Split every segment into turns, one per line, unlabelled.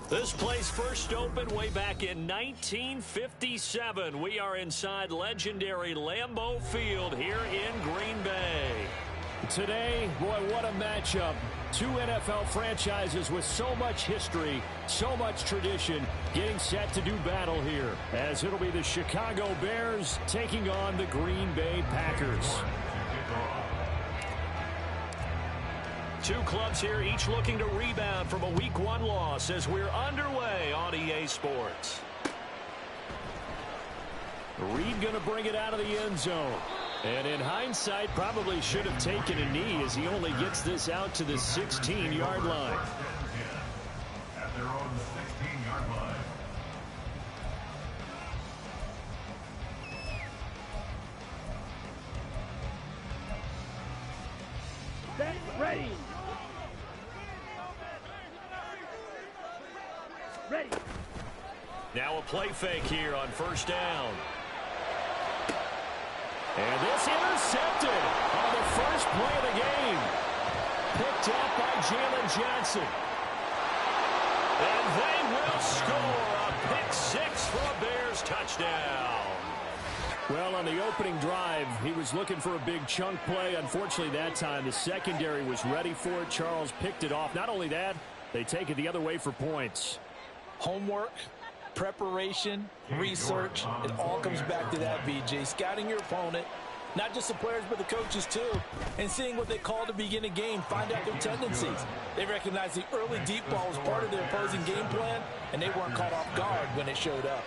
This place first opened way back in 1957. We are inside legendary Lambeau Field here in Green Bay.
Today, boy, what a matchup. Two NFL franchises with so much history, so much tradition, getting set to do battle here, as it'll be the Chicago Bears taking on the Green Bay Packers.
Two clubs here, each looking to rebound from a Week 1 loss as we're underway on EA Sports.
Reed going to bring it out of the end zone. And in hindsight, probably should have taken a knee as he only gets this out to the 16-yard line.
At their own 16-yard line.
Ready. Ready.
Now a play fake here on first down. And this intercepted on the first play of the game. Picked up by Jalen Johnson. And they will score a pick six for a Bears touchdown.
Well, on the opening drive, he was looking for a big chunk play. Unfortunately, that time, the secondary was ready for it. Charles picked it off. Not only that, they take it the other way for points.
Homework, preparation, research, it all comes back to that, BJ. Scouting your opponent, not just the players but the coaches too, and seeing what they call to begin a game, find out their tendencies. They recognize the early deep ball was part of their opposing game plan, and they weren't caught off guard when it showed up.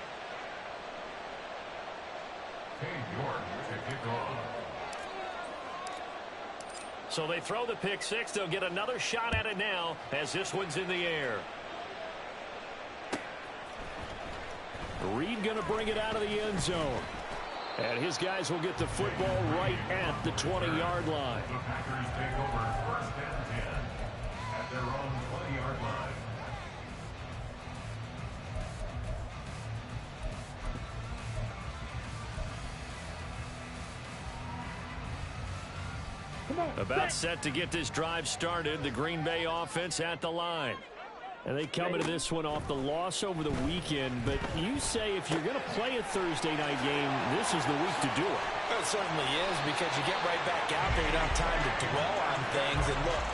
So they throw the pick six. They'll get another shot at it now as this one's in the air.
Reed going to bring it out of the end zone. And his guys will get the football right at the 20-yard line.
The Packers take over first and 10 at their own 20-yard line.
About set to get this drive started. The Green Bay offense at the line.
And they come into this one off the loss over the weekend. But you say if you're going to play a Thursday night game, this is the week to do it.
It certainly is, because you get right back out there. You don't have time to dwell on things. And look,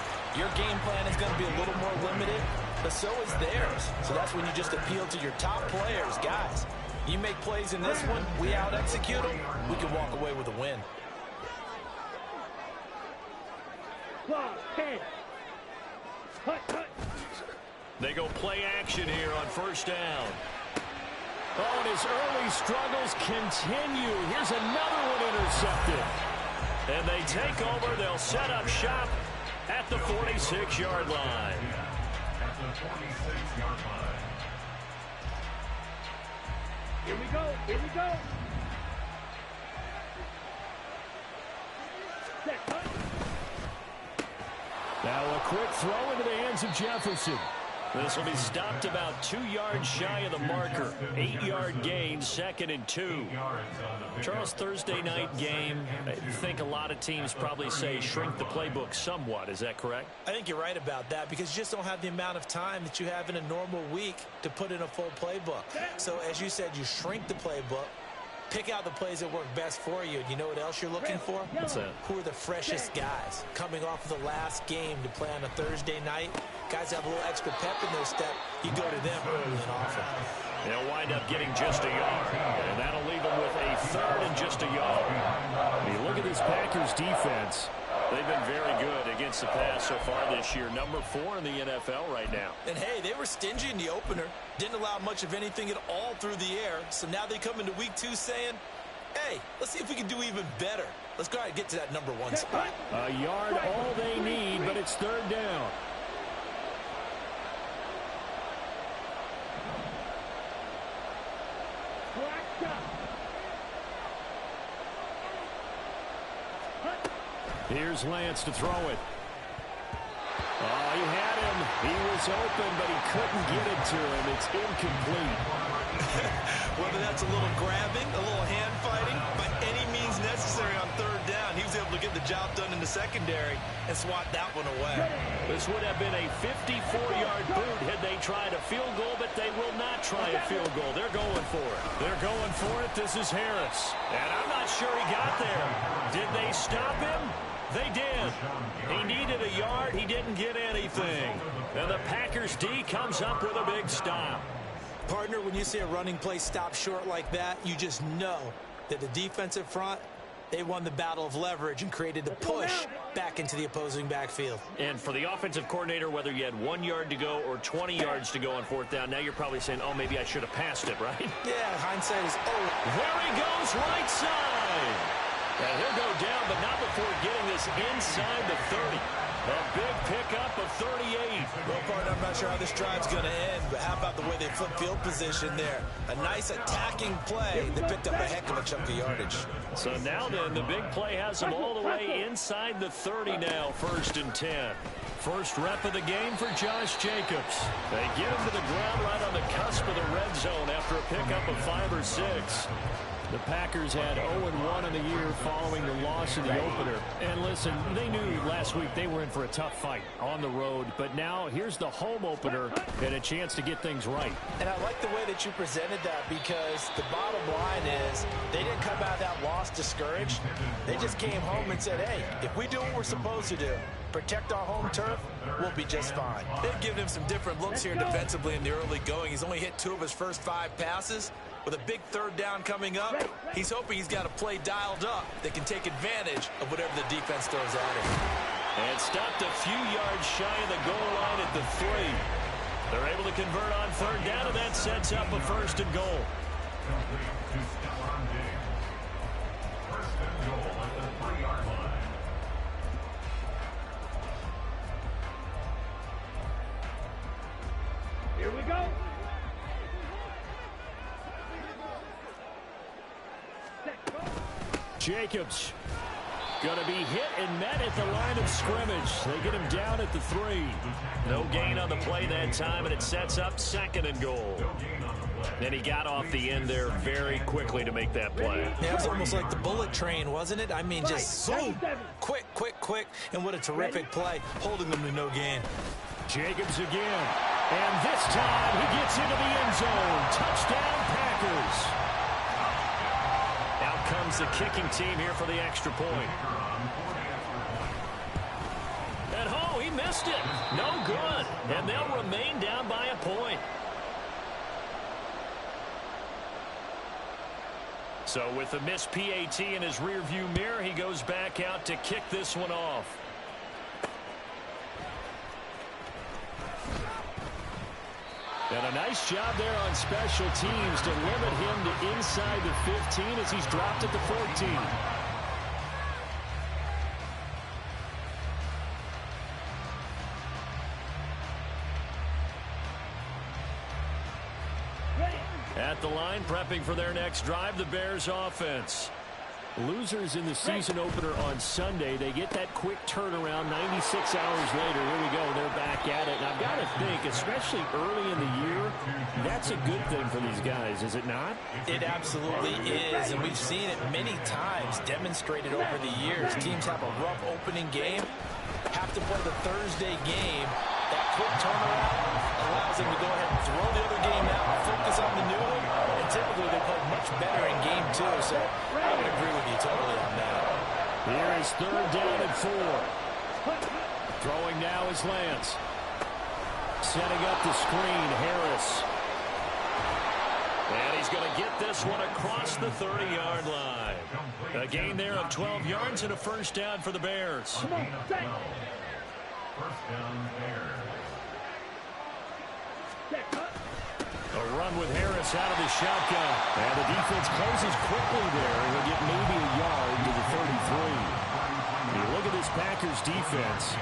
your game plan is going to be a little more limited, but so is theirs. So that's when you just appeal to your top players. Guys, you make plays in this one, we out-execute them, we can walk away with a win.
They go play action here on first down.
Oh, and his early struggles continue. Here's another one intercepted.
And they take over. They'll set up shop at the 46-yard line.
At the 46-yard line.
Here we go. Here we go.
Now a quick throw into the hands of Jefferson.
This will be stopped about 2 yards shy of the marker. 8-yard gain, 2nd and 2. Charles, Thursday night game, I think a lot of teams probably say shrink the playbook somewhat. Is that correct?
I think you're right about that, because you just don't have the amount of time that you have in a normal week to put in a full playbook. So as you said, you shrink the playbook. Pick out the plays that work best for you. You know what else you're looking for?
What's that?
Who are the freshest guys coming off of the last game to play on a Thursday night? Guys have a little extra pep in their step. You go to them early and often.
They'll wind up getting just a yard, and that'll leave them with a 3rd and just a yard.
When you look at this Packers defense,
they've been very good against the pass so far this year. Number 4 in the NFL right now.
And, hey, they were stingy in the opener. Didn't allow much of anything at all through the air. So now they come into week 2 saying, hey, let's see if we can do even better. Let's go ahead and get to that number 1 spot.
a yard all they need, but it's 3rd down. Here's Lance to throw it. Oh, he had him. He was open, but he couldn't get it to him. It's incomplete.
Whether that's a little grabbing, a little hand fighting, by any means necessary on 3rd down, he was able to get the job done in the secondary and swat that one away.
This would have been a 54-yard boot had they tried a field goal, but they will not try a field goal. They're going for it. They're going for it. This is Harris. And I'm not sure he got there. Did they stop him? They did. He needed a yard. He didn't get anything. And the Packers D comes up with a big stop.
Partner, when you see a running play stop short like that, you just know that the defensive front, they won the battle of leverage and created a push back into the opposing backfield.
And for the offensive coordinator, whether you had 1 yard to go or 20 yards to go on fourth down, now you're probably saying, oh, maybe I should have passed it, right?
Yeah, hindsight is,
There he goes, right side. And he'll go down, but not before getting this inside the 30. A big pickup of 38.
Well, partner, I'm not sure how this drive's going to end, but how about the way they flip field position there? A nice attacking play that picked up a heck of a chunk of yardage.
So now then, the big play has them all the way inside the 30 now, 1st and 10. First rep of the game for Josh Jacobs. They get him to the ground right on the cusp of the red zone after a pickup of 5 or 6. The Packers had 0-1 in the year following the loss in the opener. And listen, they knew last week they were in for a tough fight on the road. But now here's the home opener and a chance to get things right.
And I like the way that you presented that, because the bottom line is they didn't come out of that loss discouraged. They just came home and said, hey, if we do what we're supposed to do, protect our home turf, we'll be just fine. They've given him some different looks here defensively in the early going. He's only hit 2 of his first 5 passes. With a big 3rd down coming up, he's hoping he's got a play dialed up that can take advantage of whatever the defense throws at him.
And stopped a few yards shy of the goal line at the 3. They're able to convert on 3rd down, and that sets up a 1st and goal.
First and goal at the 3-yard line.
Here we go.
Jacobs going to be hit and met at the line of scrimmage. They get him down at the 3. No gain on the play that time, and it sets up 2nd and goal. Then he got off the end there very quickly to make that play.
Yeah, it was almost like the bullet train, wasn't it? I mean, just boom, quick, and what a terrific play, holding them to no gain.
Jacobs again, and this time he gets into the end zone. Touchdown, Packers. Out comes the kicking team here for the extra point. And oh, he missed it. No good. And they'll remain down by a point. So with the missed PAT in his rearview mirror, he goes back out to kick this one off. And a nice job there on special teams to limit him to inside the 15 as he's dropped at the 14. At the line, prepping for their next drive, the Bears offense. Losers in the season opener on Sunday. They get that quick turnaround 96 hours later. Here we go. They're back at it. And I've got to think, especially early in the year, that's a good thing for these guys, is it not?
It absolutely is, and we've seen it many times demonstrated over the years. Teams have a rough opening game, have to play the Thursday game. That quick turnaround allows them to go ahead and throw the other game out and focus on the new one. And typically they play much better in game 2, so I would agree with you totally on that.
Here is 3rd down and 4. Throwing now is Lance. Setting up the screen, Harris. And he's going to get this one across the 30-yard line. A gain there of 12 yards and a 1st down for the Bears.
First down, Bears.
A run with Harris out of the shotgun. And the defense closes quickly there. He'll get maybe a yard to the 33. You look at this Packers defense.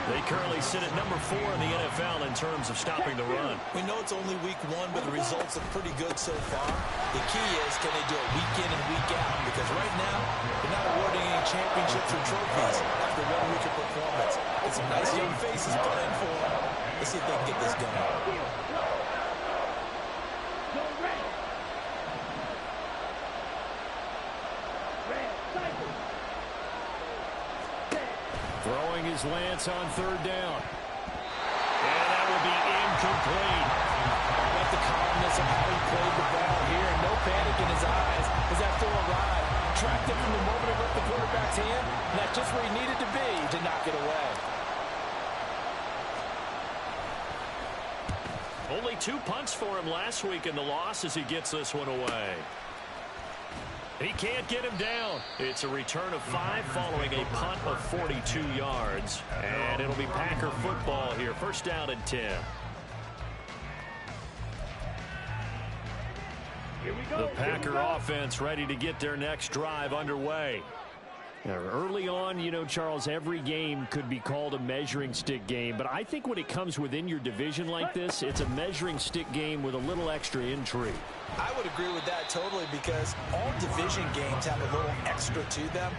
They currently sit at number 4 in the NFL in terms of stopping the run.
We know it's only week 1, but the results are pretty good so far. The key is, can they do it week in and week out? Because right now, they're not awarding any championships or trophies after 1 week of performance. It's some nice young faces playing for them. Let's see if they can get this done.
Throwing his lance on third down. And that will be incomplete.
I like the calmness of how he played the ball here. No panic in his eyes as that throw arrived. Tracked it from the moment it left the quarterback's hand. And that's just where he needed to be to knock it away.
Only 2 punts for him last week in the loss as he gets this one away. He can't get him down. It's a return of 5 following a punt of 42 yards. And it'll be Packer football here. First down and 10.
Here we go.
The Packer offense ready to get their next drive underway. Now, early on, you know, Charles, every game could be called a measuring stick game. But I think when it comes within your division like this, it's a measuring stick game with a little extra intrigue.
I would agree with that totally because all division games have a little extra to them.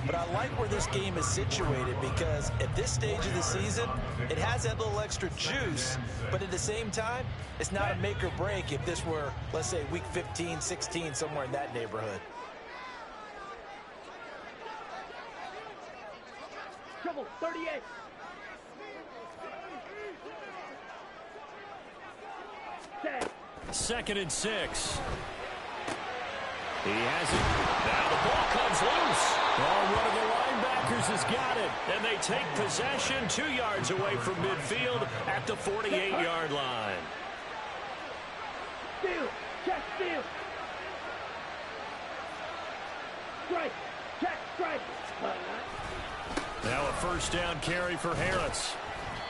But I like where this game is situated because at this stage of the season, it has that little extra juice. But at the same time, it's not a make or break if this were, let's say, week 15, 16, somewhere in that neighborhood.
Trouble, 38. Set.
2nd and 6. He has it. Now the ball comes loose. Oh, one of the linebackers has got it. And they take possession 2 yards away from midfield at the 48-yard line.
Steal. Check, steal. Strike. Check, strike.
Now a first down carry for Harris.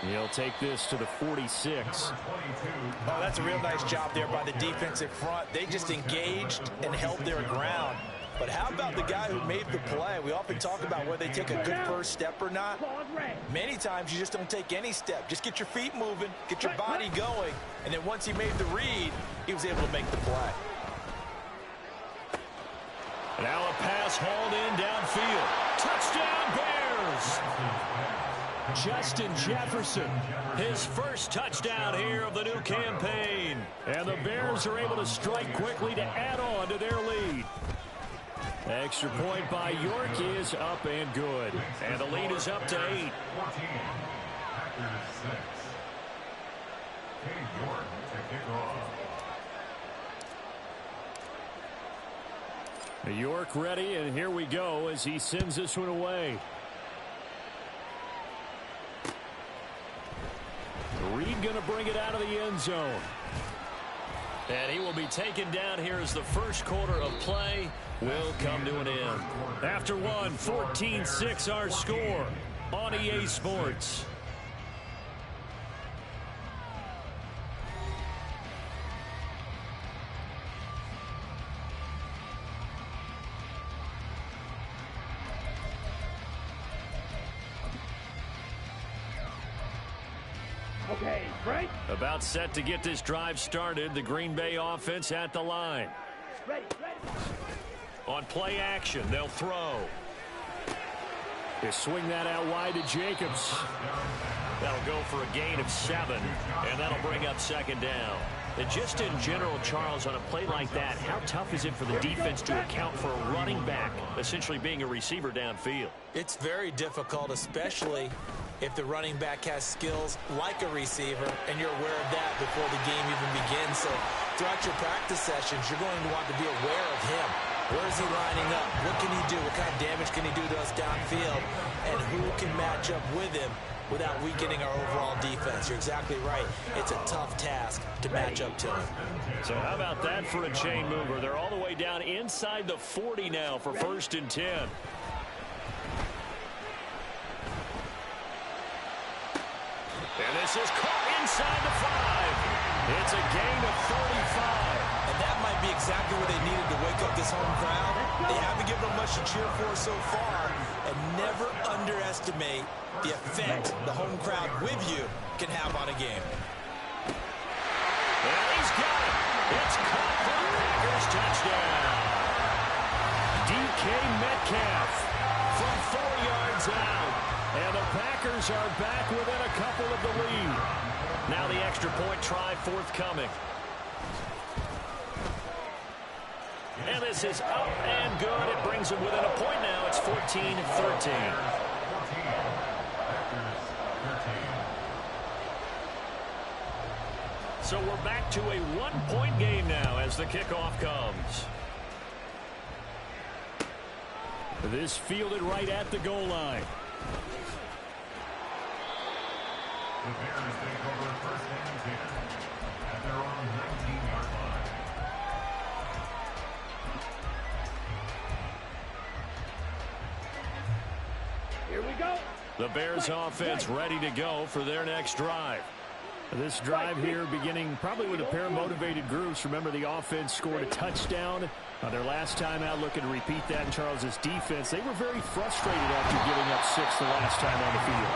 He'll take this to the 46.
Oh, that's a real nice job there by the defensive front. They just engaged and held their ground. But how about the guy who made the play? We often talk about whether they take a good first step or not. Many times you just don't take any step. Just get your feet moving, get your body going, and then once he made the read, he was able to make the play.
Now a pass hauled in downfield. Touchdown Bears! Justin Jefferson, his first touchdown here of the new campaign. And the Bears are able to strike quickly to add on to their lead. Extra point by York is up and good. And the lead is up to 8.
14. Packers 6. Cade York to kick off.
York ready, and here we go as he sends this one away. Reed going to bring it out of the end zone. And he will be taken down here as the first quarter of play will come to an end. After one, 14-6 our score on EA Sports.
Okay, Frank.
About set to get this drive started. The Green Bay offense at the line.
Ready, ready.
On play action, they'll throw. They swing that out wide to Jacobs. That'll go for a gain of 7, and that'll bring up second down. And just in general, Charles, on a play like that, how tough is it for the defense to account for a running back essentially being a receiver downfield?
It's very difficult, especially if the running back has skills like a receiver, and you're aware of that before the game even begins. So throughout your practice sessions, you're going to want to be aware of him. Where is he lining up? What can he do? What kind of damage can he do to us downfield? And who can match up with him without weakening our overall defense? You're exactly right. It's a tough task to match up to him.
So how about that for a chain mover? They're all the way down inside the 40 now for 1st and 10. And this is caught inside the 5. It's a gain of 35.
And that might be exactly what they needed to wake up this home crowd. They haven't given them much to cheer for so far. And never underestimate the effect the home crowd with you can have on a game.
And he's got it. It's caught for the Packers touchdown. DK Metcalf from 4 yards out. And the Packers are back within a couple of the lead. Now the extra point try forthcoming. And this is up and good. It brings them within a point now. It's 14-13. So we're back to a one-point game now as the kickoff comes. This fielded right at the goal line.
The Bears take over first and 10 at their own 19-yard line.
Here we go.
The Bears offense ready to go for their next drive. This drive here beginning probably with a pair of motivated groups. Remember, the offense scored a touchdown their last time out. Looking to repeat that in Charles's defense. They were very frustrated after giving up 6 the last time on the field.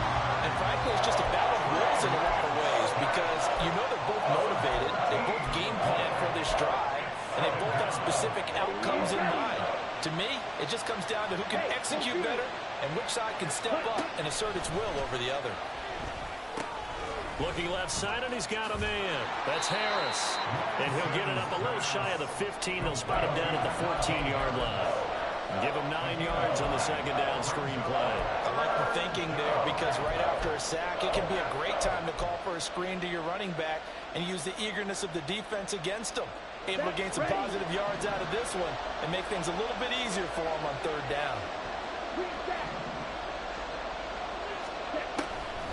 And frankly, it's just a battle of wills in a lot of ways because you know they're both motivated. They both game plan for this drive, and they both have specific outcomes in mind. To me, it just comes down to who can execute better and which side can step up and assert its will over the other.
Looking left side, and he's got a man. That's Harris. And he'll get it up a little shy of the 15. They'll spot him down at the 14-yard line. Give him 9 yards on the second down screen play.
I like the thinking there because right after a sack, it can be a great time to call for a screen to your running back and use the eagerness of the defense against him. Able to gain some positive yards out of this one and make things a little bit easier for him on third down.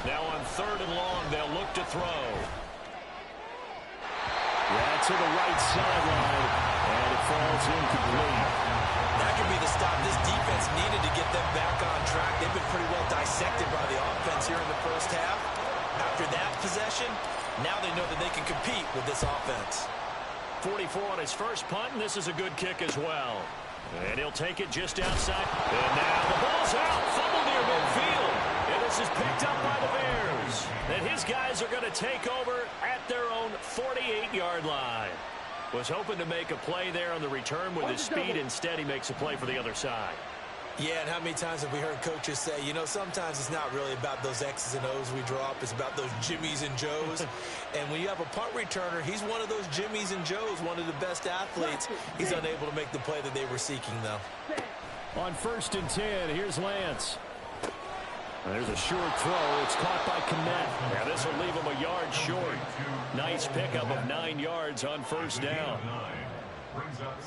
Now on third and long, they'll look to throw. Yeah, to the right sideline, and it falls incomplete.
That could be the stop this defense needed to get them back on track. They've been pretty well dissected by the offense here in the first half. After that possession, now they know that they can compete with this offense.
44 on his first punt, and this is a good kick as well. And he'll take it just outside. And now the ball's out. Fumble near midfield. And this is picked up by the Bears. And his guys are going to take over at their own 48-yard line. Was hoping to make a play there on the return with his speed. Instead, he makes a play for the other side.
Yeah, and how many times have we heard coaches say, you know, sometimes it's not really about those X's and O's we drop. It's about those Jimmies and Joes. And when you have a punt returner, he's one of those Jimmies and Joes, one of the best athletes. He's unable to make the play that they were seeking, though.
On first and 10, here's Lance. There's a short throw. It's caught by Kmet. Now this will leave him a yard short. Nice pickup of 9 yards on first down.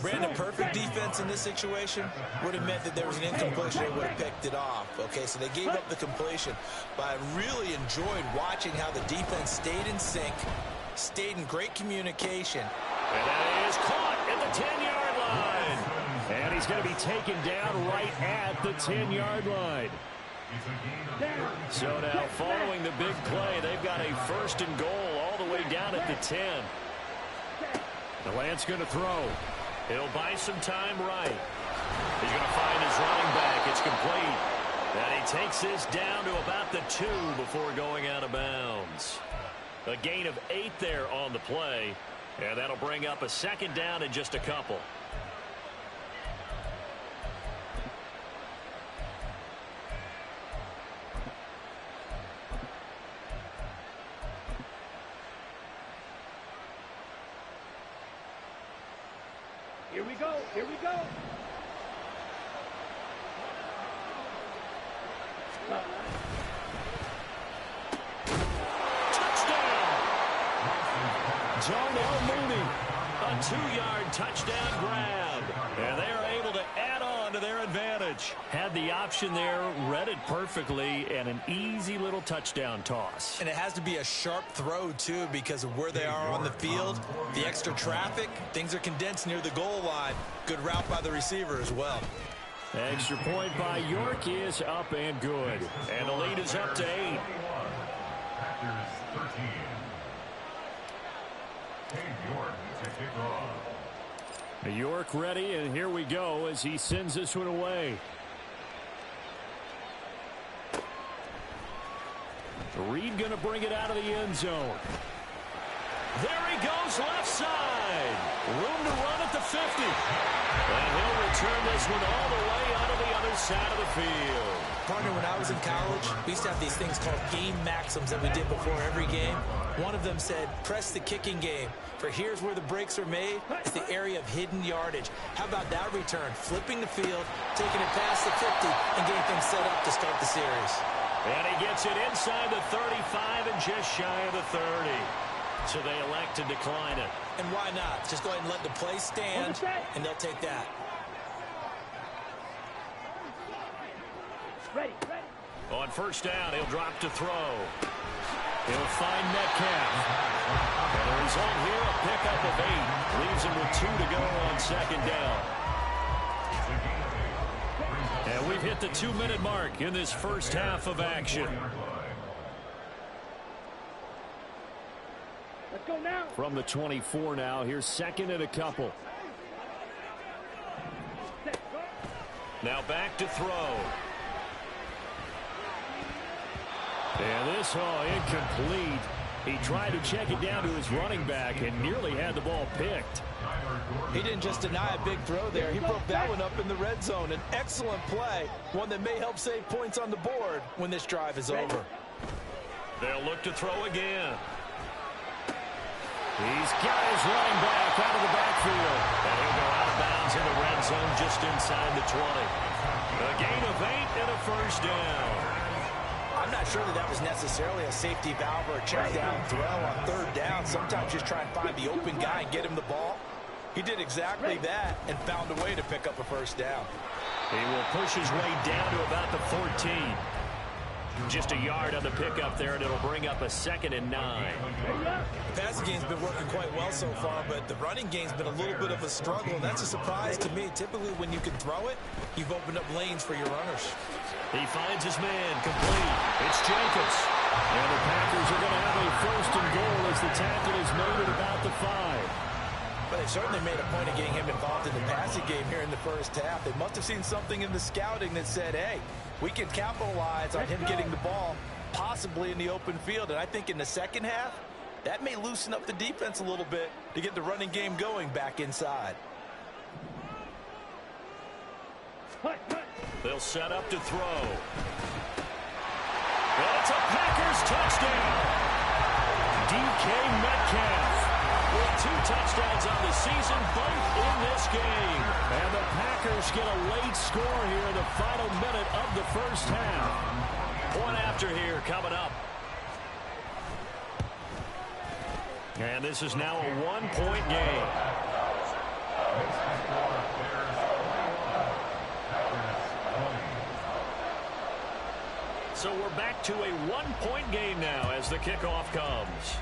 Brandon, perfect defense in this situation would have meant that there was an incompletion. They would have picked it off. Okay, so they gave up the completion. But I really enjoyed watching how the defense stayed in sync, stayed in great communication.
And that is caught at the 10-yard line. And he's going to be taken down right at the 10-yard line. So now following the big play, they've got a first and goal all the way down at the 10. The Lance going to throw. He'll buy some time right. He's going to find his running back. It's complete. And he takes this down to about the 2 before going out of bounds. A gain of 8 there on the play. And that'll bring up a second down in just a couple.
Here we go. Here we go.
Touchdown! Darnell Mooney. A 2-yard touchdown grab. And they are able to add on to their advantage. Had the option there, read it perfectly, and an easy little touchdown toss.
And it has to be a sharp throw, too, because of where they are on the field. The extra traffic, things are condensed near the goal line. Good route by the receiver as well.
Extra point by York is up and good. And the lead is up to 8.
Packers 13. York to kick off.
York ready, and here we go as he sends this one away. Reed going to bring it out of the end zone. There he goes left side. Room to run at the 50. And he'll return this one all the way out of the other side of the field.
Partner, when I was in college, we used to have these things called game maxims that we did before every game. One of them said, press the kicking game. For here's where the breaks are made. It's the area of hidden yardage. How about that return? Flipping the field, taking it past the 50, and getting things set up to start the series.
And he gets it inside the 35 and just shy of the 30. So they elect to decline it.
And why not? Just go ahead and let the play stand, and they'll take that.
Ready.
On first down, he'll drop to throw. He'll find Metcalf. And the result here, a pickup of 8. Leaves him with 2 to go on second down. And we've hit the 2-minute mark in this first half of action.
Let's go now.
From the 24 now, here's second and a couple. Now back to throw. And this, incomplete. He tried to check it down to his running back and nearly had the ball picked.
He didn't just deny a big throw there. He broke that one up in the red zone. An excellent play, one that may help save points on the board when this drive is over.
They'll look to throw again. He's got his running back out of the backfield. And he'll go out of bounds in the red zone just inside the 20. A gain of 8 and a first down.
I'm not sure that was necessarily a safety valve or a check down throw on third down. Sometimes just try and find the open guy and get him the ball. He did exactly that and found a way to pick up a first down.
He will push his way down to about the 14. Just a yard on the pickup there, and it'll bring up a 2nd and 9.
The passing game's been working quite well so far, but the running game's been a little bit of a struggle, and that's a surprise to me. Typically, when you can throw it, you've opened up lanes for your runners.
He finds his man, complete. It's Jacobs. And the Packers are going to have a 1st and goal as the tackle is made at about the 5.
But they certainly made a point of getting him involved in the passing game here in the first half. They must have seen something in the scouting that said, hey, we can capitalize on him getting the ball, possibly in the open field. And I think in the second half, that may loosen up the defense a little bit to get the running game going back inside.
They'll set up to throw. That's a Packers touchdown. DK Metcalf with 2 touchdowns on the season, both in this game. And the Packers get a late score here in the final minute of the first half. Point after here coming up. And this is now a 1-point game. So we're back to a 1-point game now as the kickoff comes.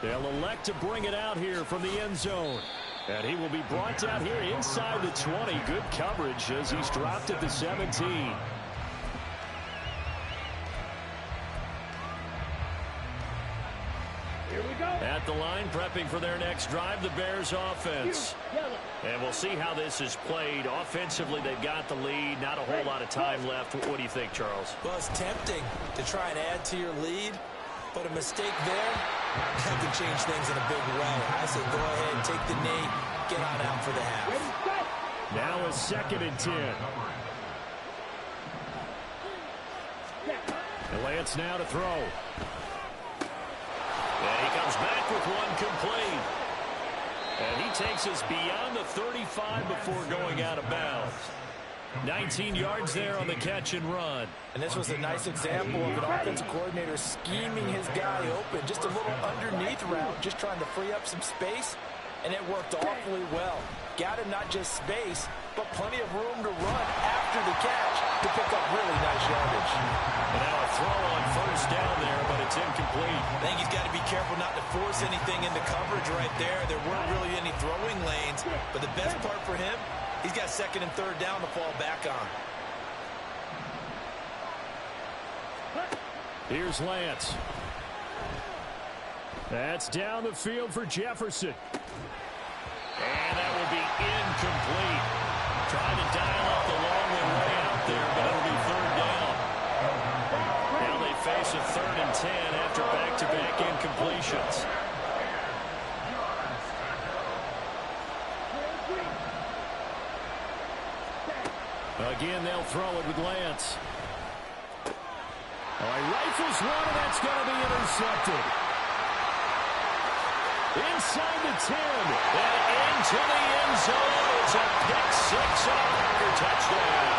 They'll elect to bring it out here from the end zone. And he will be brought down here inside the 20. Good coverage as he's dropped at the 17.
Here we go.
At the line, prepping for their next drive, the Bears offense. And we'll see how this is played. Offensively, they've got the lead. Not a whole lot of time left. What do you think, Charles?
Well, it's tempting to try and add to your lead, but a mistake there that can change things in a big way. I say go ahead, take the knee, get on out for the half.
Now a 2nd and 10. And Lance now to throw. And he comes back with one complete. And he takes us beyond the 35 before going out of bounds. 19 yards there on the catch and run.
And this was a nice example of an offensive coordinator scheming his guy open. Just a little underneath route, just trying to free up some space. And it worked awfully well. Got him not just space, but plenty of room to run after the catch to pick up really nice yardage.
And now a throw on first down there, but it's incomplete.
I think he's got to be careful not to force anything into coverage right there. There weren't really any throwing lanes, but the best part for him, he's got 2nd and 3rd down to fall back on.
Here's Lance. That's down the field for Jefferson. And that will be incomplete. Trying to dial up the long way out there, but it'll be 3rd down. Now they face a 3rd and 10 after back-to-back incompletions. Again, they'll throw it with Lance. All right, rifles one, and that's going to be intercepted. Inside the 10, and into the end zone. It's a pick 6 and a Packer touchdown.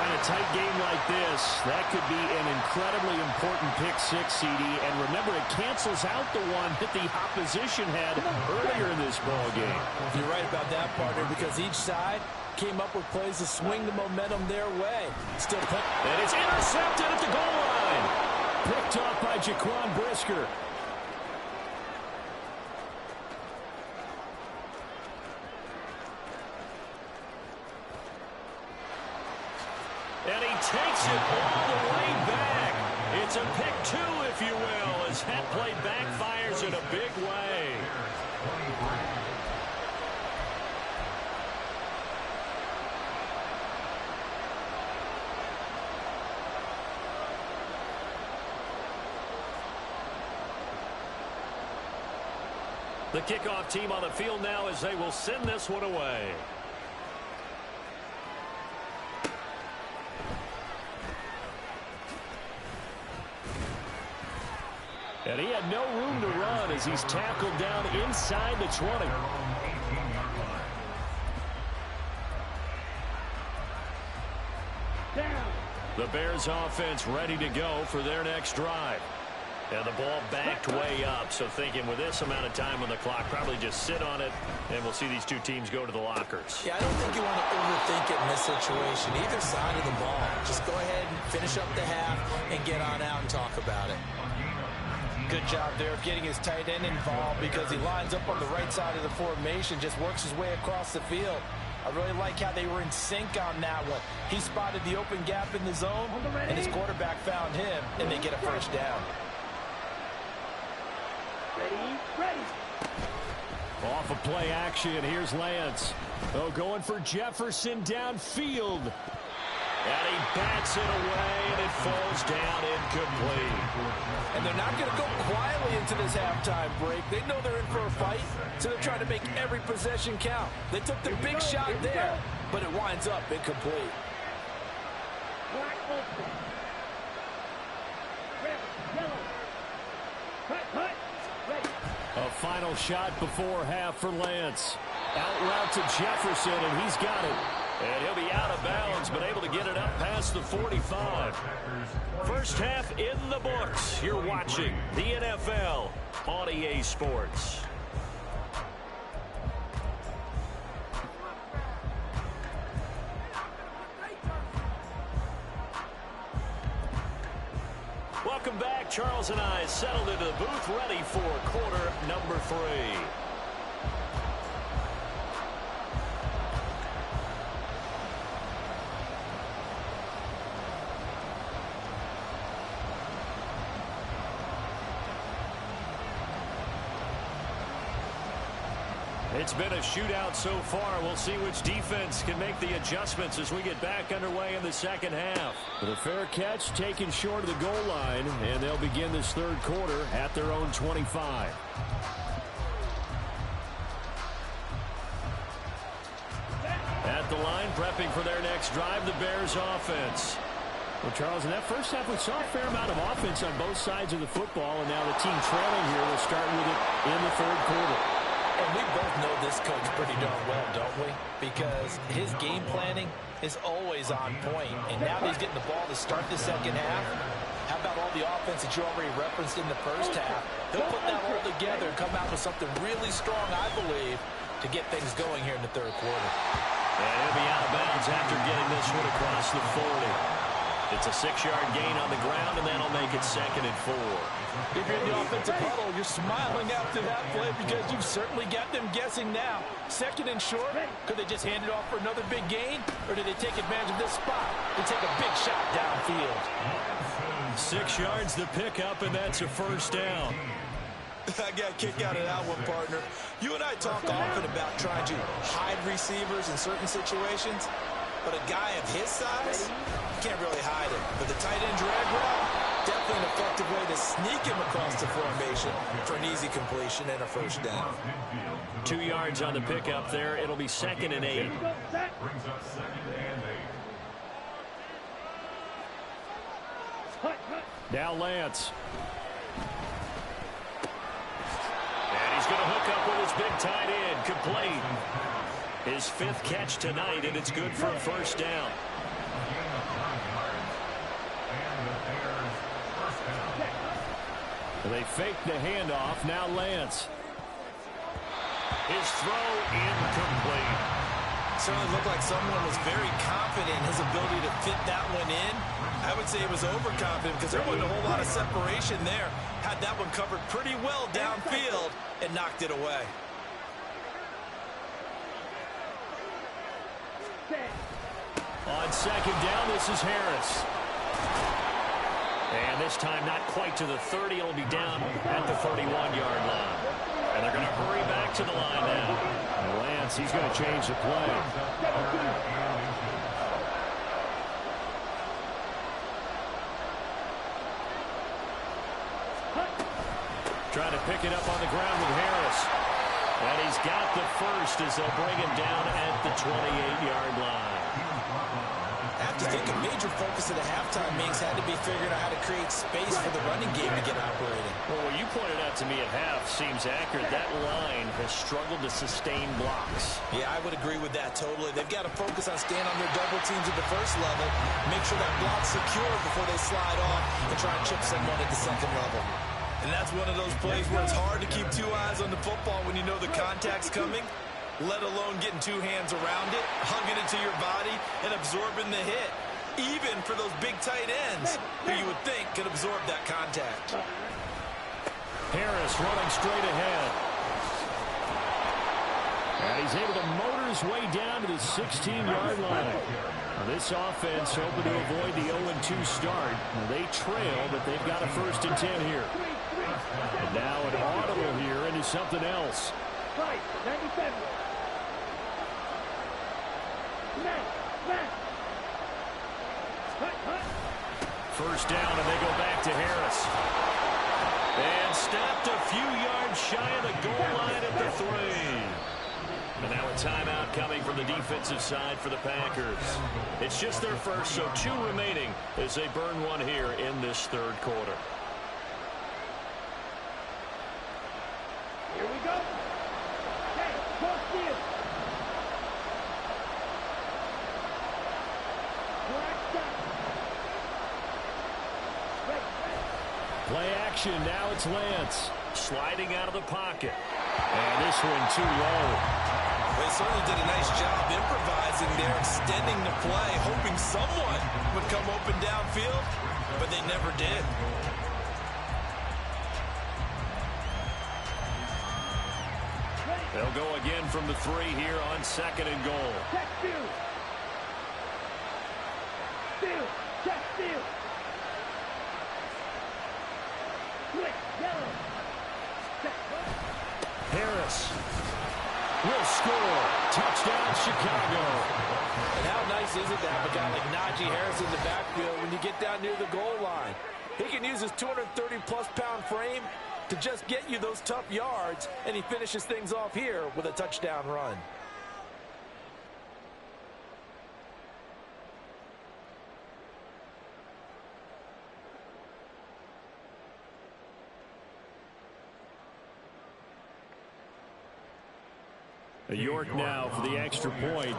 And a tight game like this, that could be an incredibly important pick six, CD. And remember, it cancels out the one that the opposition had earlier in this ball game.
You're right about that, partner, because each side came up with plays to swing the momentum their way. Still pick.
And it's intercepted at the goal line. Picked up by Jaquan Brisker. And he takes it all the way back. It's a pick two, if you will, as that play backfires in a big way. The kickoff team on the field now as they will send this one away. And he had no room to run as he's tackled down inside the 20. The Bears offense ready to go for their next drive. And the ball backed way up, so thinking with this amount of time on the clock, probably just sit on it, and we'll see these two teams go to the lockers.
Yeah, I don't think you want to overthink it in this situation. Either side of the ball. Just go ahead and finish up the half and get on out and talk about it. Good job there of getting his tight end involved because he lines up on the right side of the formation, just works his way across the field. I really like how they were in sync on that one. He spotted the open gap in the zone, and his quarterback found him, and they get a first down.
Ready.
Off of play action, here's Lance. Oh, going for Jefferson downfield. And he bats it away, and it falls down incomplete.
And they're not going to go quietly into this halftime break. They know they're in for a fight, so they're trying to make every possession count. They took the big shot there, but it winds up incomplete.
Black open. Red, yellow. Cut. Ready.
A final shot before half for Lance. Out route to Jefferson, and he's got it. And he'll be out of bounds, but able to get it up past the 45. First half in the books. You're watching the NFL on EA Sports. Welcome back. Charles and I settled into the booth, ready for quarter number 3. It's been a shootout so far. We'll see which defense can make the adjustments as we get back underway in the second half. The fair catch taken short of the goal line, and they'll begin this third quarter at their own 25. At the line, prepping for their next drive, the Bears offense. Well, Charles, in that first half, we saw a fair amount of offense on both sides of the football, and now the team trailing here will start with it in the third quarter.
And we both know this coach pretty darn well, don't we? Because his game planning is always on point. And now that he's getting the ball to start the second half, how about all the offense that you already referenced in the first half? He'll put that all together and come out with something really strong, I believe, to get things going here in the third quarter.
And he'll be out of bounds after getting this one across the 40. It's a 6-yard gain on the ground, and that'll make it 2nd and 4.
If you're in the offensive huddle, you're smiling after that play because you've certainly got them guessing now. 2nd and short, could they just hand it off for another big gain, or did they take advantage of this spot and take a big shot downfield?
6 yards the pickup, and that's a first down.
I got a kick out of that one, partner. You and I talk often about trying to hide receivers in certain situations, but a guy of his size, you can't really hide him. But the tight end drag route, definitely an effective way to sneak him across the formation for an easy completion and a first down.
2 yards on the pickup there. It'll be 2nd and 8.
Brings up 2nd and 8.
Now Lance. And he's going to hook up with his big tight end. Complete. His 5th catch tonight, and it's good for a first down.
And the Bears first down.
They fake the handoff. Now Lance. His throw incomplete.
Certainly looked like someone was very confident in his ability to fit that one in. I would say it was overconfident because there wasn't a whole lot of separation there. Had that one covered pretty well downfield and knocked it away.
On second down, this is Harris. And this time not quite to the 30. It'll be down at the 31-yard line. And they're going to hurry back to the line now. And Lance, he's going to change the play. Trying to pick it up on the ground with Harris. And he's got the first as they'll bring him down at the 28-yard line.
I have to think a major focus of the halftime meetings had to be figuring out how to create space for the running game to get operating.
Well, what you pointed out to me at half seems accurate. That line has struggled to sustain blocks.
Yeah, I would agree with that totally. They've got to focus on staying on their double teams at the first level, make sure that block's secure before they slide off and try and chip someone at the second level. And that's one of those plays where it's hard to keep two eyes on the football when you know the contact's coming, let alone getting two hands around it, hugging it to your body, and absorbing the hit, even for those big tight ends who you would think could absorb that contact.
Harris running straight ahead. And he's able to motor his way down to the 16-yard line. This offense hoping to avoid the 0-2 start. They trail, but they've got a 1st and 10 here. And now an audible here into something else.
97.
First down, and they go back to Harris. And stopped a few yards shy of the goal line at the 3. And now a timeout coming from the defensive side for the Packers. It's just their first, so 2 remaining as they burn one here in this 3rd quarter.
Here we go. Okay, cross field.
Play action, now it's Lance. Sliding out of the pocket. And this one too low.
They certainly did a nice job improvising there, extending the play, hoping someone would come open downfield, but they never did.
They'll go again from the 3 here on 2nd and goal.
Check field. Field. Check field. Quick, yellow. Check.
Harris will score. Touchdown, Chicago.
And how nice is it to have a guy like Najee Harris in the backfield when you get down near the goal line? He can use his 230-plus pound frame to just get you those tough yards, and he finishes things off here with a touchdown run.
York now for the extra point.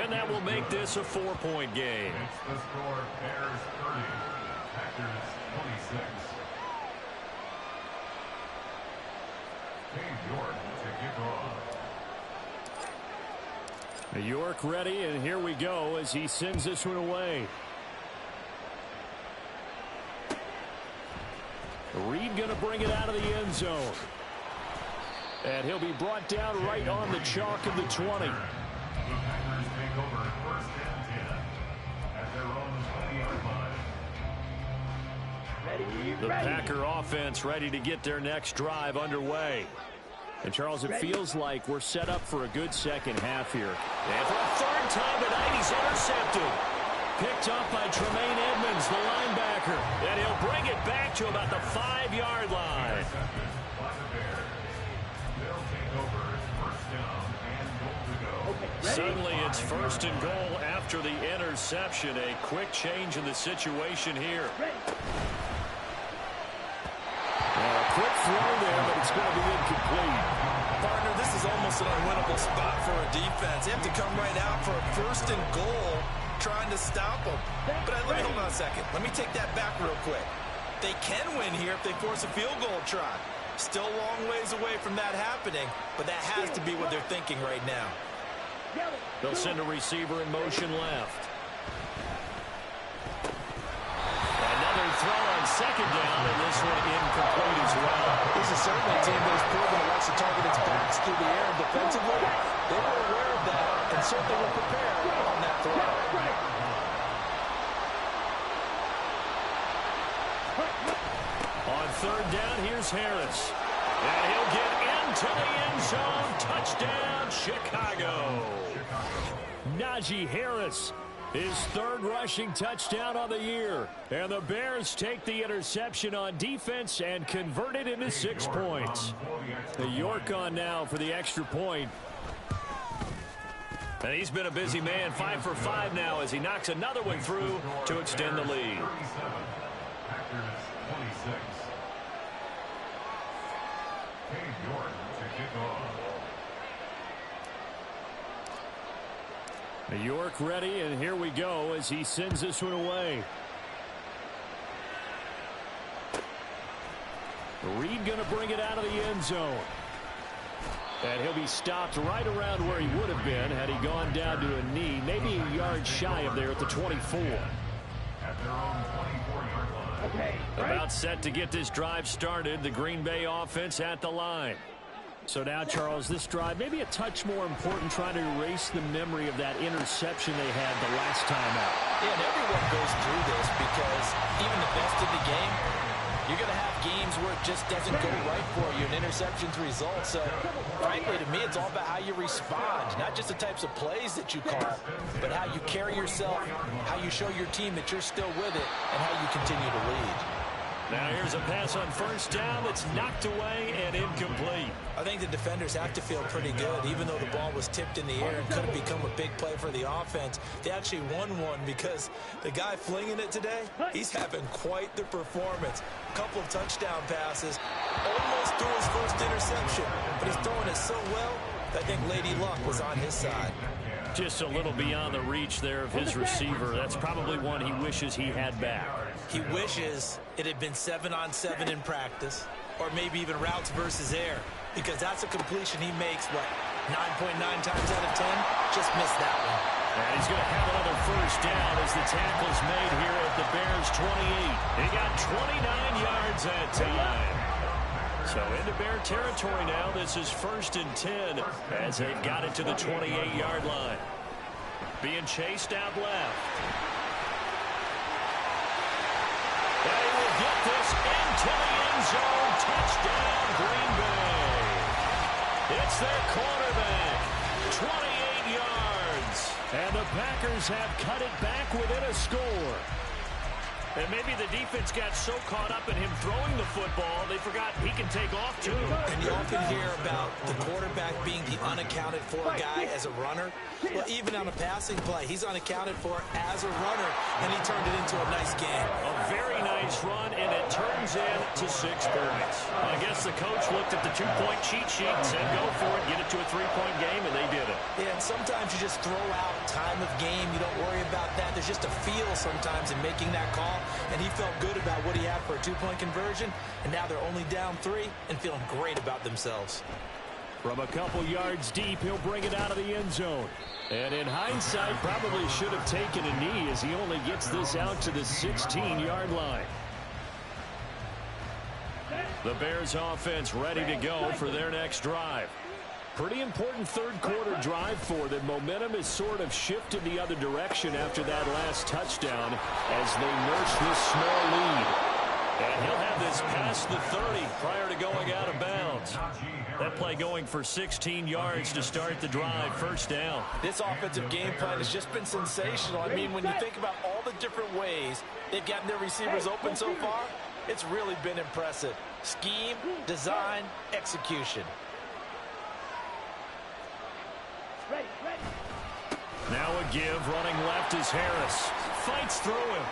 And that will make this a 4-point game.
It's the score, Bears 30, Packers 26. Dave York to kick off.
York ready, and here we go as he sends this one away. Reed going to bring it out of the end zone. And he'll be brought down right on the chalk of the 20.
The Packers take over 1st and 10 at their own 20-yard line.
Ready,
The
ready.
Packer offense ready to get their next drive underway. And, Charles, it feels like we're set up for a good second half here. And for a 3rd time tonight, he's intercepted. Picked up by Tremaine Edmonds, the linebacker. And he'll bring it back to about the 5-yard line.
By the Bears. They'll take over 1st down and goal to go.
Ready?
Suddenly it's 1st and goal after the interception. A quick change in the situation here.
Ready.
A quick throw there, but it's going to be incomplete.
Partner, this is almost an unwinnable spot for a defense. They have to come right out for a 1st and goal trying to stop them. But let me hold on a second. Let me take that back real quick. They can win here if they force a field goal try. Still a long ways away from that happening, but that has to be what they're thinking right now.
They'll send a receiver in motion left. Another throw on 2nd down, and this one incomplete as well.
This is certainly a team that has proven it wants to target its backs through the air and defensively. They were aware of that and certainly were prepared on that throw.
On 3rd down, here's Harris. And he'll get into the end zone. Touchdown, Chicago. Najee Harris, his 3rd rushing touchdown on the year. And the Bears take the interception on defense and convert it into 6 points. The York on now for the extra point. And he's been a busy man, 5 for 5 now as he knocks another one through to extend the lead.
Packers 26. Cade York to kick off.
York ready, and here we go as he sends this one away. Reed going to bring it out of the end zone. And he'll be stopped right around where he would have been had he gone down to a knee, maybe a yard shy of there at the 24.
At their own 24-yard line.
Okay.
About set to get this drive started, the Green Bay offense at the line. So now, Charles, this drive maybe a touch more important, trying to erase the memory of that interception they had the last time out.
Yeah, and everyone goes through this because even the best of the game, you're going to have games where it just doesn't go right for you, and interceptions result. So, frankly, to me, it's all about how you respond, not just the types of plays that you call, but how you carry yourself, how you show your team that you're still with it, and how you continue to lead.
Now here's a pass on 1st down that's knocked away and incomplete.
I think the defenders have to feel pretty good, even though the ball was tipped in the air and could have become a big play for the offense. They actually won one because the guy flinging it today, he's having quite the performance. A couple of touchdown passes, almost threw his 1st interception, but he's throwing it so well, I think Lady Luck was on his side.
Just a little beyond the reach there of his receiver. That's probably one he wishes he had back.
He wishes it had been 7-on-7 in practice, or maybe even routes versus air, because that's a completion he makes, 9.9 times out of 10? Just missed that one.
And he's going to have another 1st down as the tackle's made here at the Bears 28. He got 29 yards that time. So into Bear territory now. This is 1st and 10 as they've got it to the 28-yard line. Being chased out left. They will get this into the end zone. Touchdown, Green Bay. It's their quarterback. 28 yards. And the Packers have cut it back within a score. And maybe the defense got so caught up in him throwing the football, they forgot he can take off, too.
And you often hear about the quarterback being the unaccounted for guy as a runner. Well, even on a passing play, he's unaccounted for as a runner, and he turned it into a nice game.
A very nice run, and it turns into 6 points. I guess the coach looked at the 2-point cheat sheet and said, go for it, get it to a 3-point game, and they did it.
Yeah, and sometimes you just throw out time of game. You don't worry about that. There's just a feel sometimes in making that call. And he felt good about what he had for a 2-point conversion. And now they're only down 3 and feeling great about themselves.
From a couple yards deep, he'll bring it out of the end zone. And in hindsight, probably should have taken a knee as he only gets this out to the 16-yard line. The Bears offense ready to go for their next drive. Pretty important 3rd quarter drive for them. Momentum is sort of shifted the other direction after that last touchdown as they nurse this small lead. And he'll have this past the 30 prior to going out of bounds. That play going for 16 yards to start the drive. 1st down.
This offensive game plan has just been sensational. I mean, when you think about all the different ways they've gotten their receivers open so far, it's really been impressive. Scheme, design, execution.
Now a give, running left is Harris. Fights through him.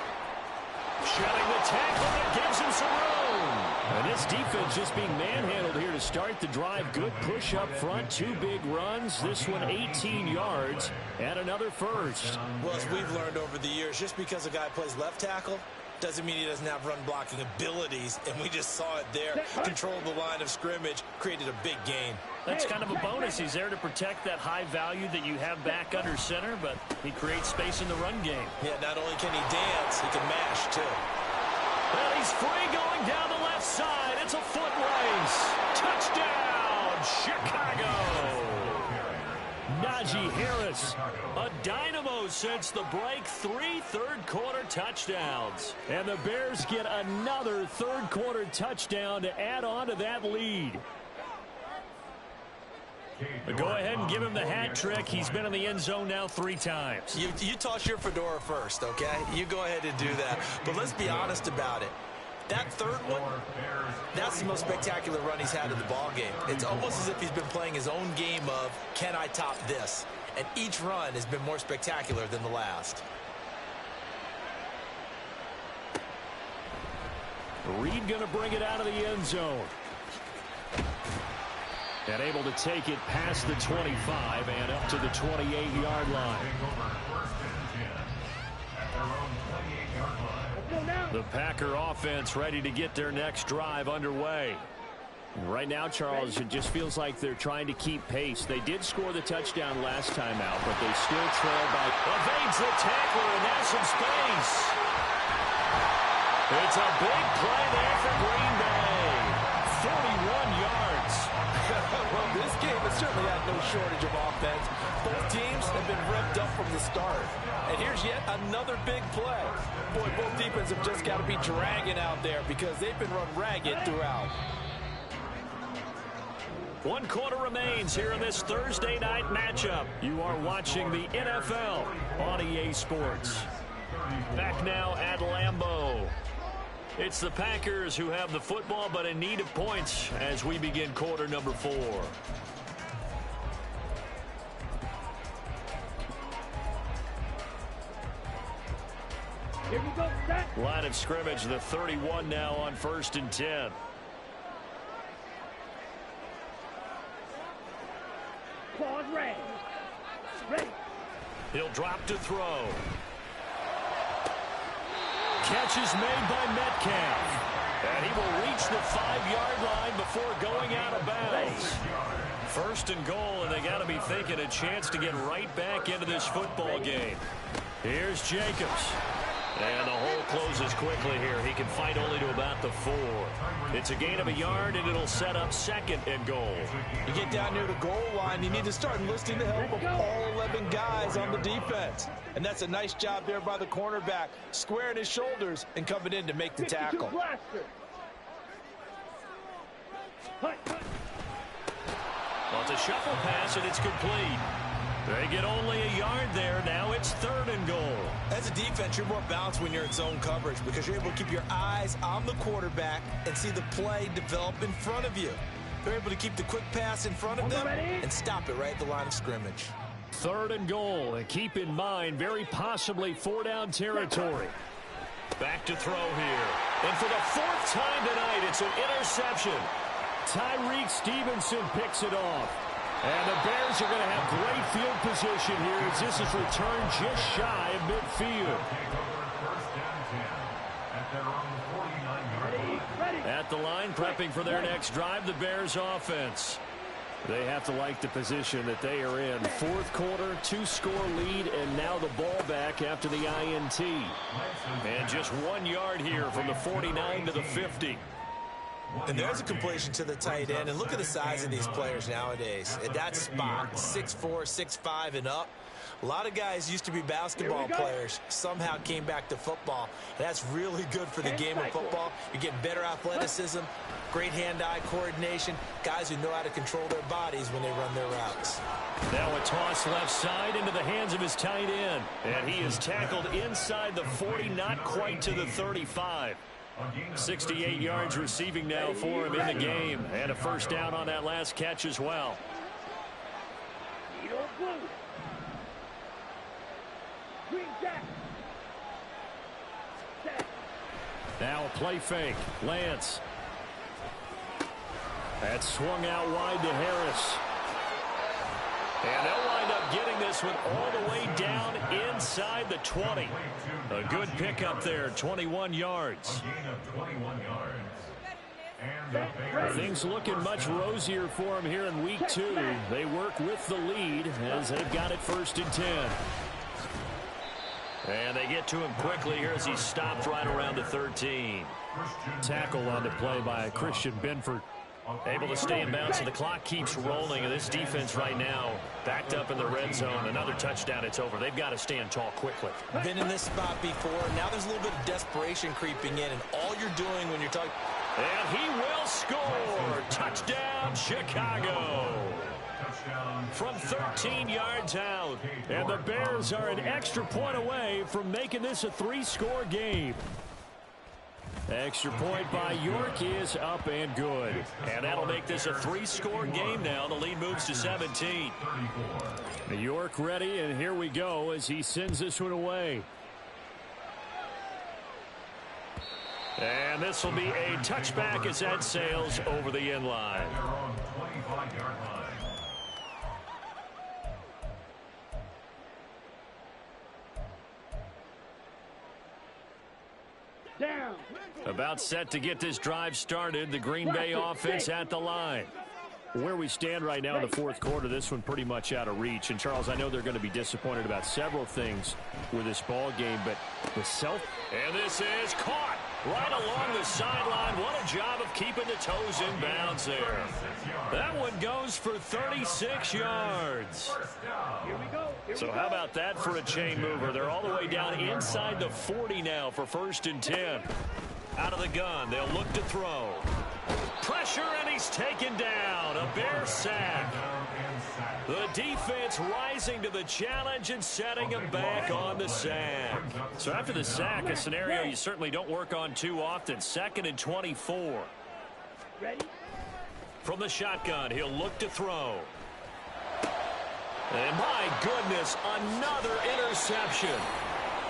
Shedding the tackle that gives him some room. And this defense just being manhandled here to start the drive. Good push up front, 2 big runs. This one 18 yards and another first.
Well, as we've learned over the years, just because a guy plays left tackle doesn't mean he doesn't have run blocking abilities, and we just saw it there. Controlled the line of scrimmage, created a big gain.
That's kind of a bonus. He's there to protect that high value that you have back under center, but he creates space in the run game.
Yeah, not only can he dance, he can mash too.
Well, he's free going down the left side. It's a foot race. Touchdown, Chicago. Najee Harris, a dynamo since the break. 3 third-quarter touchdowns. And the Bears get another third-quarter touchdown to add on to that lead. Go ahead and give him the hat trick. He's been in the end zone now 3 times.
You toss your fedora first, okay? You go ahead and do that. But let's be honest about it. That third one, that's the most spectacular run he's had in the ballgame. It's almost as if he's been playing his own game of, can I top this? And each run has been more spectacular than the last.
Reed going to bring it out of the end zone. And able to take it past the 25 and up to the 28-yard line. The Packer offense ready to get their next drive underway. Right now, Charles, it just feels like they're trying to keep pace. They did score the touchdown last time out, but they still trail by. Evades the tackler, and has some space. It's a big play there for Green Bay. 41 yards.
Well, this game has certainly had no shortage of offense. Both teams have been revved up from the start. And here's yet another big play. Boy, both defenses have just got to be dragging out there because they've been run ragged throughout.
1 quarter remains here in this Thursday night matchup. You are watching the NFL on EA Sports. Back now at Lambeau. It's the Packers who have the football, but in need of points as we begin quarter number 4.
Here we go, set.
Line of scrimmage, the 31 now on 1st and 10.
Claws ready. Ready.
He'll drop to throw. Catch is made by Metcalf. And he will reach the 5-yard line before going out of bounds. 1st and goal, and they got to be thinking a chance to get right back into this football game. Here's Jacobs. And the hole closes quickly here. He can fight only to about the 4. It's a gain of a yard, and it'll set up 2nd and goal.
You get down near the goal line, you need to start enlisting the help of all 11 guys on the defense. And that's a nice job there by the cornerback, squaring his shoulders and coming in to make the tackle.
Well, it's a shuffle pass, and it's complete. They get only a yard there. Now it's 3rd and goal.
As a defense, you're more balanced when you're in zone coverage because you're able to keep your eyes on the quarterback and see the play develop in front of you. They're able to keep the quick pass in front of them and stop it right at the line of scrimmage.
3rd and goal. And keep in mind, very possibly 4-down territory. Back to throw here. And for the 4th time tonight, it's an interception. Tyreek Stevenson picks it off. And the Bears are going to have great field position here as this is returned just shy of midfield. At the line, prepping for their next drive, the Bears offense. They have to like the position that they are in. 4th quarter, 2-score lead, and now the ball back after the INT. And just 1 yard here from the 49 to the 50.
And there's a completion to the tight end. And look at the size of these players nowadays. At that spot, 6'4", 6'5", and up. A lot of guys used to be basketball players, somehow came back to football. And that's really good for the game of football. You're getting better athleticism, great hand-eye coordination, guys who know how to control their bodies when they run their routes.
Now a toss left side into the hands of his tight end. And he is tackled inside the 40, not quite to the 35. 68 yards receiving now for him in the game. And a 1st down on that last catch as well. Now a play fake. Lance. That's swung out wide to Harris. And they'll wind up getting this one all the way down inside the 20. A good pickup there, 21 yards. Things looking much rosier for them here in week 2. They work with the lead as they've got it 1st and 10. And they get to him quickly here as he stopped right around the 13. Tackle on the play by Christian Benford. Able to stay in bounds, and the clock keeps rolling. And this defense right now backed up in the red zone. Another touchdown, it's over. They've got to stand tall quickly.
Been in this spot before. Now there's a little bit of desperation creeping in, and all you're doing when you're talking...
And he will score. Touchdown, Chicago. From 13 yards out. And the Bears are an extra point away from making this a 3-score game. Extra point by York is up and good. And that'll make this a 3-score game now. The lead moves to 17. York ready, and here we go as he sends this one away. And this will be a touchback as that sails over the end line.
Down.
About set to get this drive started. The Green Bay offense at the line. Where we stand right now in the 4th quarter, this one pretty much out of reach. And, Charles, I know they're going to be disappointed about several things with this ball game, but the And this is caught right along the sideline. What a job of keeping the toes in bounds there. That one goes for 36 yards.
Here we go.
So how about that for a chain mover? They're all the way down inside the 40 now for 1st and 10. Out of the gun, they'll look to throw. Pressure, and he's taken down. A Bear sack. The defense rising to the challenge and setting him back on the sack. So after the sack, a scenario you certainly don't work on too often. 2nd and 24.
Ready?
From the shotgun, he'll look to throw. And my goodness, another interception.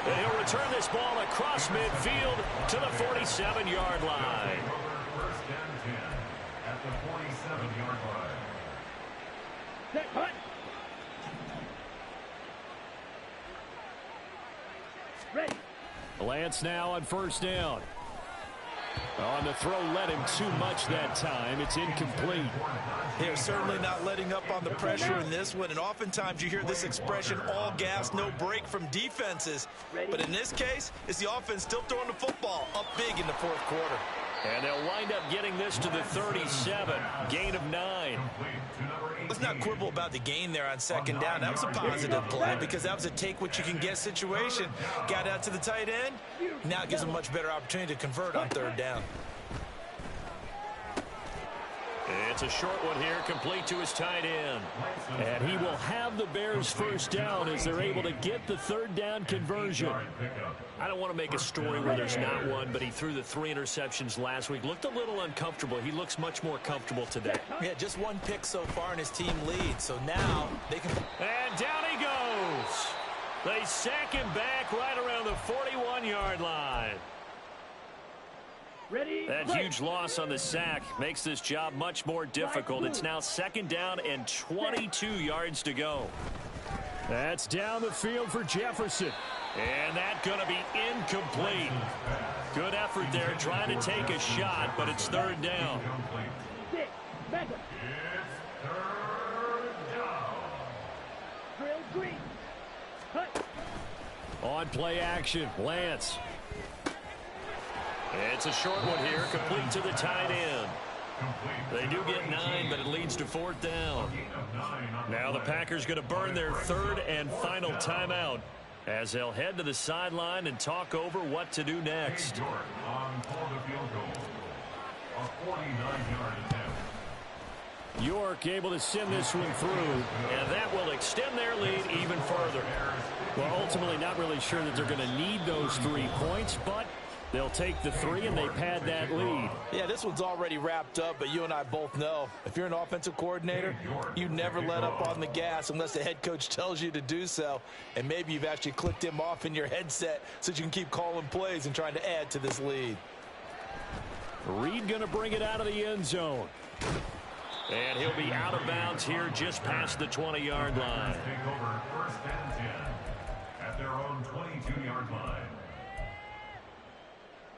And he'll return this ball across midfield to the 47-yard line.
At the 47-yard line.
Set, hut. Ready.
Lance now on 1st down. On the throw, led him too much that time. It's incomplete.
They're certainly not letting up on the pressure in this one, and oftentimes you hear this expression, all gas, no break from defenses. But in this case, it's the offense still throwing the football up big in the 4th quarter.
And they'll wind up getting this to the 37. Gain of 9.
Let's not quibble about the gain there on 2nd down. That was a positive play because that was a take-what-you-can-get situation. Got out to the tight end. Now it gives them a much better opportunity to convert on 3rd down.
It's a short one here, complete to his tight end. And he will have the Bears 1st down as they're able to get the 3rd down conversion. I don't want to make a story where there's not one, but he threw the 3 interceptions last week. Looked a little uncomfortable. He looks much more comfortable today.
Yeah, just 1 pick so far and his team leads. So now they can...
And down he goes. They sack him back right around the 41-yard line.
Ready.
That huge loss on the sack makes this job much more difficult. It's now 2nd down and 22 yards to go. That's down the field for Jefferson. And that's going to be incomplete. Good effort there trying to take a shot, but it's 3rd down.
6. Mega.
It's 3rd down.
Drill green. Hut.
On play action, Lance. It's a short one here, complete to the tight end. They do get 9, but it leads to 4th down. Now the Packers going to burn their 3rd and final timeout as they'll head to the sideline and talk over what to do next.
York on for the field goal. A 49-yard attempt.
York able to send this one through, and that will extend their lead even further. Well, ultimately not really sure that they're going to need those 3 points, but they'll take the 3 and they pad that lead.
Yeah, this one's already wrapped up, but you and I both know if you're an offensive coordinator, you never let up on the gas unless the head coach tells you to do so. And maybe you've actually clicked him off in your headset so that you can keep calling plays and trying to add to this lead.
Reed going to bring it out of the end zone. And he'll be out of bounds here just past the 20-yard line.
Take over first and 10 at their own 22-yard line.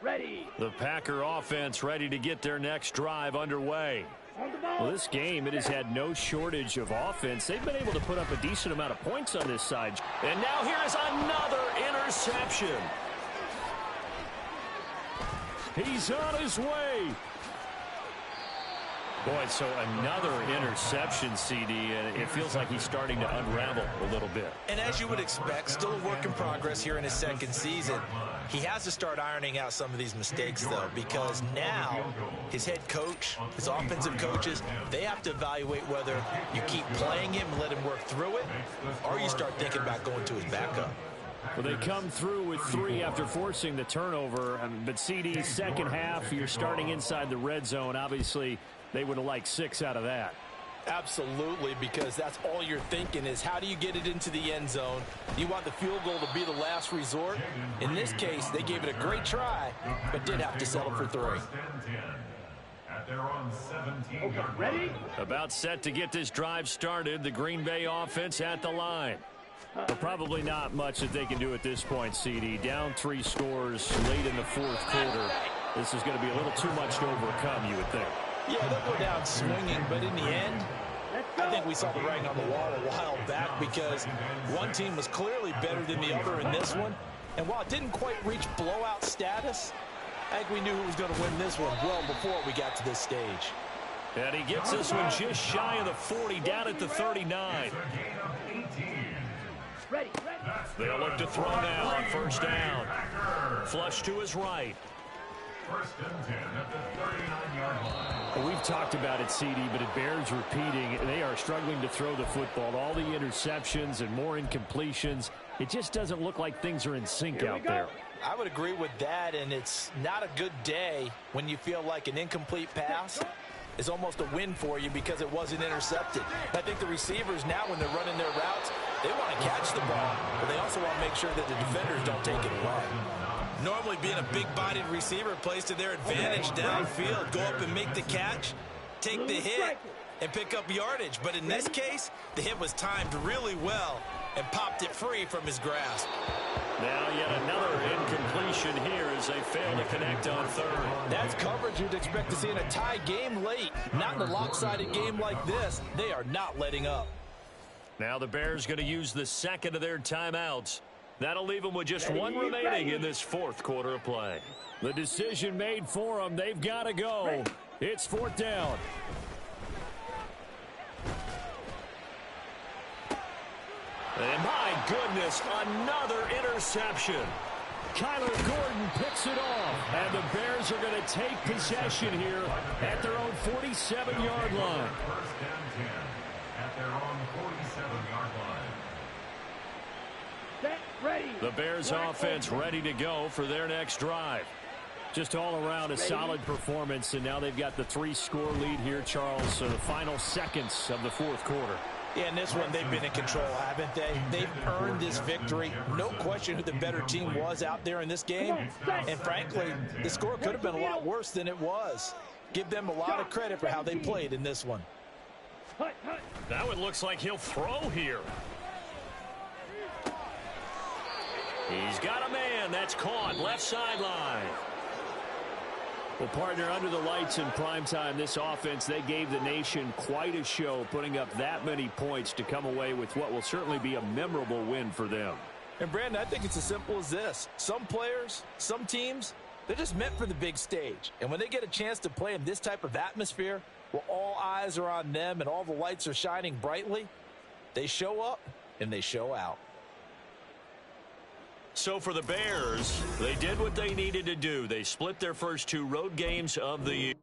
Ready.
The Packer offense ready to get their next drive underway.
On the ball.
Well, this game, it has had no shortage of offense. They've been able to put up a decent amount of points on this side. And now here is another interception. He's on his way. Boy, so another interception, CD, and it feels like he's starting to unravel a little bit.
And as you would expect, still a work in progress here in his second season. He has to start ironing out some of these mistakes, though, because now his head coach, his offensive coaches, they have to evaluate whether you keep playing him and let him work through it, or you start thinking about going to his backup.
Well, they come through with 3 after forcing the turnover. But CD, second half, you're starting inside the red zone. Obviously, they would have liked 6 out of that.
Absolutely, because that's all you're thinking is how do you get it into the end zone? You want the field goal to be the last resort. In this case, they gave it a great try, but did have to settle for 3.
First and 10 at their own 17-yard
Ready.
About set to get this drive started. The Green Bay offense at the line. But probably not much that they can do at this point, CD. Down 3 scores late in the fourth quarter. This is going to be a little too much to overcome, you would think.
Yeah, they'll go down swinging, but in the end, I think we saw the writing on the wall a while back because one team was clearly better than the other in this one. And while it didn't quite reach blowout status, I think we knew who was going to win this one well before we got to this stage.
And he gets this one just shy of the 40, down at the 39.
Ready.
They'll look to throw now on first down. Flush to his right.
First and 10 at the 39-yard line.
Well, we've talked about it, CD, but it bears repeating. They are struggling to throw the football. All the interceptions and more incompletions. It just doesn't look like things are in sync out there.
I would agree with that, and it's not a good day when you feel like an incomplete pass is almost a win for you because it wasn't intercepted. I think the receivers now, when they're running their routes, they want to catch the ball, but they also want to make sure that the defenders don't take it away. Normally, being a big-bodied receiver plays to their advantage downfield. Go up and make the catch, take the hit, and pick up yardage. But in this case, the hit was timed really well and popped it free from his grasp.
Now yet another incompletion here as they fail to connect on third.
That's coverage you'd expect to see in a tie game late. Not in a lopsided game like this. They are not letting up.
Now the Bears going to use the second of their timeouts. That'll leave them with just one remaining in this fourth quarter of play. The decision made for them. They've got to go. It's fourth down. And my goodness, another interception. Kyler Gordon picks it off. And the Bears are going to take possession here at their own 47-yard line.
First and 10 at their own 47-yard line.
Set. Ready.
The Bears offense ready to go for their next drive. Just all around a solid performance, and now they've got the 3-score lead here, Charles. So the final seconds of the fourth quarter.
Yeah, in this one, they've been in control, haven't they? They've earned this victory. No question who the better team was out there in this game. And frankly, the score could have been a lot worse than it was. Give them a lot of credit for how they played in this one.
Now it looks like he'll throw here. He's got a man. That's caught. Left sideline. Well, partner, under the lights in primetime, this offense, they gave the nation quite a show, putting up that many points to come away with what will certainly be a memorable win for them.
And, Brandon, I think it's as simple as this. Some players, some teams, they're just meant for the big stage. And when they get a chance to play in this type of atmosphere, where all eyes are on them and all the lights are shining brightly, they show up and they show out.
So for the Bears, they did what they needed to do. They split their first 2 road games of the year.